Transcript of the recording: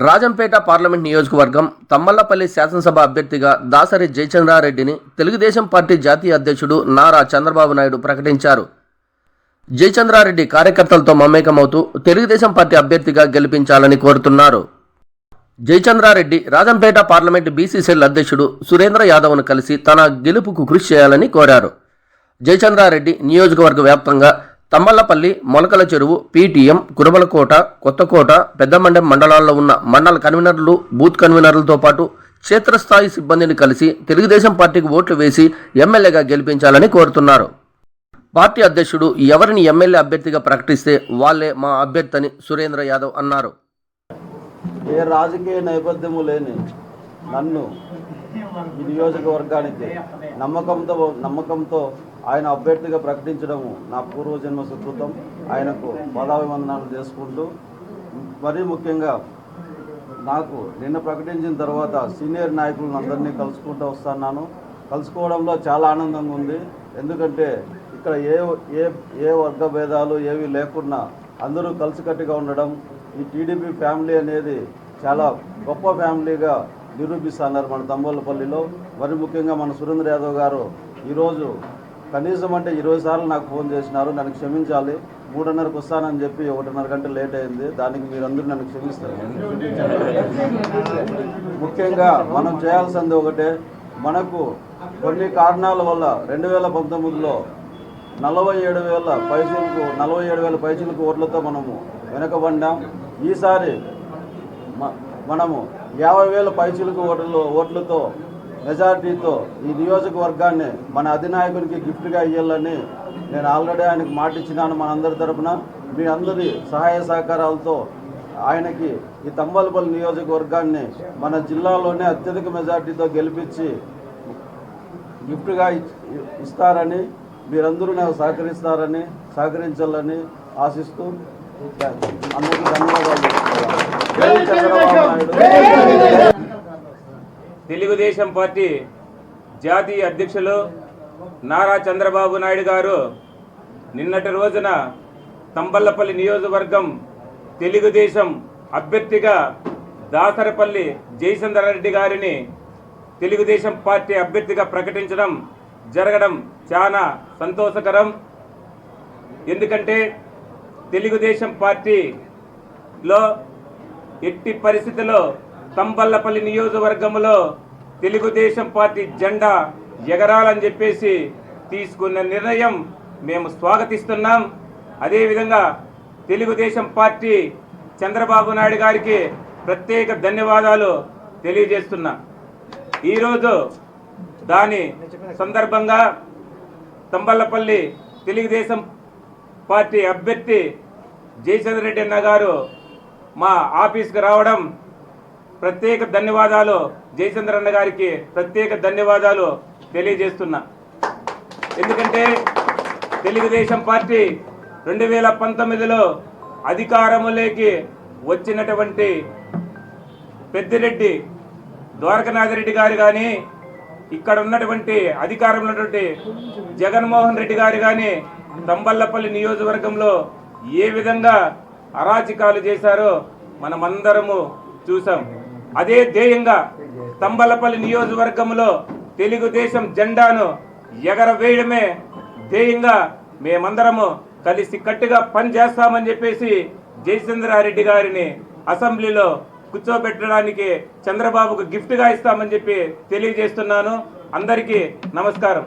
Rajampet parliament నియోజకవర్గం తమ్మళ్లపల్లి శాసనసభ అభ్యర్థిగా దాసరి జయచంద్రారెడ్డిని తెలుగుదేశం పార్టీ జాతీయ అధ్యక్షుడు నారా చంద్రబాబు నాయుడు ప్రకటించారు. జయచంద్రారెడ్డి కార్యకర్తలతో మమేకమవుతూ తెలుగుదేశం పార్టీ అభ్యర్థిగా గెలిపించాలని కోరుతున్నారు. Jayachandra Reddy Rajampet parliament BC cell అధ్యక్షుడు సురేంద్ర యాదవ్ను కలిసి తన గెలుపుకు కృషి చేయాలని కోరారు. జయచంద్రారెడ్డి నియోజకవర్గ వ్యాప్తంగా తమ్మళ్లపల్లి, మొలకల చెరువు, పీటీఎం, కురబలకోట, కొత్తకోట, పెద్దమండెం మండలాల్లో ఉన్న మండల కన్వీనర్లు, బూత్ కన్వీనర్లతో పాటు క్షేత్రస్థాయి సిబ్బందిని కలిసి తెలుగుదేశం పార్టీకి ఓట్లు వేసి ఎమ్మెల్యేగా గెలిపించాలని కోరుతున్నారు. పార్టీ అధ్యక్షుడు ఎవరిని ఎమ్మెల్యే అభ్యర్థిగా ప్రకటిస్తే వాళ్లే మా అభ్యర్థి అని సురేంద్ర యాదవ్ అన్నారు. ఏ రాజకీయ నేపథ్యము లేని నన్ను ఈ నియోజకవర్గానికి నమ్మకంతో ఆయన అభ్యర్థిగా ప్రకటించడము నా పూర్వజన్మ సుకృతం. ఆయనకు పాదాభివందనాలు చేసుకుంటూ, మరీ ముఖ్యంగా నాకు నిన్న ప్రకటించిన తర్వాత సీనియర్ నాయకులను అందరినీ కలుసుకోవడంలో చాలా ఆనందంగా ఉంది. ఎందుకంటే ఇక్కడ ఏ వర్గ భేదాలు ఏవి లేకుండా అందరూ కలిసికట్టుగా ఉండడం, ఈ టీడీపీ ఫ్యామిలీ అనేది చాలా గొప్ప ఫ్యామిలీగా నిరూపిస్తున్నారు మన తంబోలపల్లిలో. మరి ముఖ్యంగా మన సురేంద్ర యాదవ్ గారు ఈరోజు కనీసం అంటే 20 సార్లు నాకు ఫోన్ చేసినారు. నన్ను క్షమించాలి, 3:30కు వస్తానని చెప్పి 1:30 గంట లేట్ అయింది. దానికి మీరందరూ నన్ను క్షమిస్తారు. ముఖ్యంగా మనం చేయాల్సింది ఒకటే, మనకు కొన్ని కారణాల వల్ల 2019లో 47,000 పైచిలకు ఓట్లతో మనము వెనకబడ్డాం. ఈసారి మనము 50,000 పైచిలకు ఓట్లతో మెజార్టీతో ఈ నియోజకవర్గాన్ని మన అధినాయకునికి గిఫ్ట్గా ఇవ్వాలని నేను ఆల్రెడీ ఆయనకు మాట ఇచ్చినాను. మనందరి తరఫున మీ అందరి సహాయ సహకారాలతో ఆయనకి ఈ తంబళ్లపల్లి నియోజకవర్గాన్ని మన జిల్లాలోనే అత్యధిక మెజార్టీతో గెలిపించి గిఫ్ట్గా ఇస్తారని, మీరందరూ నాకు సహకరించాలని ఆశిస్తూ అందరికీ ధన్యవాదాలు. తెలుగుదేశం పార్టీ జాతీయ అధ్యక్షులు నారా చంద్రబాబు నాయుడు గారు నిన్నటి రోజున తంబళ్లపల్లి నియోజకవర్గం తెలుగుదేశం అభ్యర్థిగా దాసరపల్లి జయచంద్రారెడ్డి గారిని తెలుగుదేశం పార్టీ అభ్యర్థిగా ప్రకటించడం జరగడం చాలా సంతోషకరం. ఎందుకంటే తెలుగుదేశం పార్టీలో ఎట్టి పరిస్థితుల్లో తంబళ్లపల్లి నియోజకవర్గంలో తెలుగుదేశం పార్టీ జెండా ఎగరాలని చెప్పేసి తీసుకున్న నిర్ణయం మేము స్వాగతిస్తున్నాం. అదేవిధంగా తెలుగుదేశం పార్టీ చంద్రబాబు నాయుడు గారికి ప్రత్యేక ధన్యవాదాలు తెలియజేస్తున్నా. ఈరోజు దాని సందర్భంగా తంబళ్లపల్లి తెలుగుదేశం పార్టీ అభ్యర్థి జయచంద్రారెడ్డి అన్న గారు మా ఆఫీస్కి రావడం ప్రత్యేక ధన్యవాదాలు, జయచంద్రన్న గారికి ప్రత్యేక ధన్యవాదాలు తెలియజేస్తున్నా. ఎందుకంటే తెలుగుదేశం పార్టీ 2019లో అధికారంలోకి వచ్చినటువంటి పెద్దిరెడ్డి ద్వారకనాథరెడ్డి గారు కానీ, ఇక్కడ ఉన్నటువంటి అధికారంలో ఉన్నటువంటి జగన్మోహన్ రెడ్డి గారు కానీ తంబళ్లపల్లి నియోజకవర్గంలో ఏ విధంగా అరాచకాలు చేశారో మనమందరము చూసాం. అదే ధ్యేయంగా తంబళ్లపల్లి నియోజకవర్గంలో తెలుగుదేశం జెండాను ఎగరవేయడమే ధ్యేయంగా మేమందరము కలిసి కట్టుగా పనిచేస్తామని చెప్పేసి జయచంద్రారెడ్డి గారిని అసెంబ్లీలో కూర్చోబెట్టడానికి చంద్రబాబుకు గిఫ్ట్గా ఇస్తామని చెప్పి తెలియజేస్తున్నాను. అందరికీ నమస్కారం.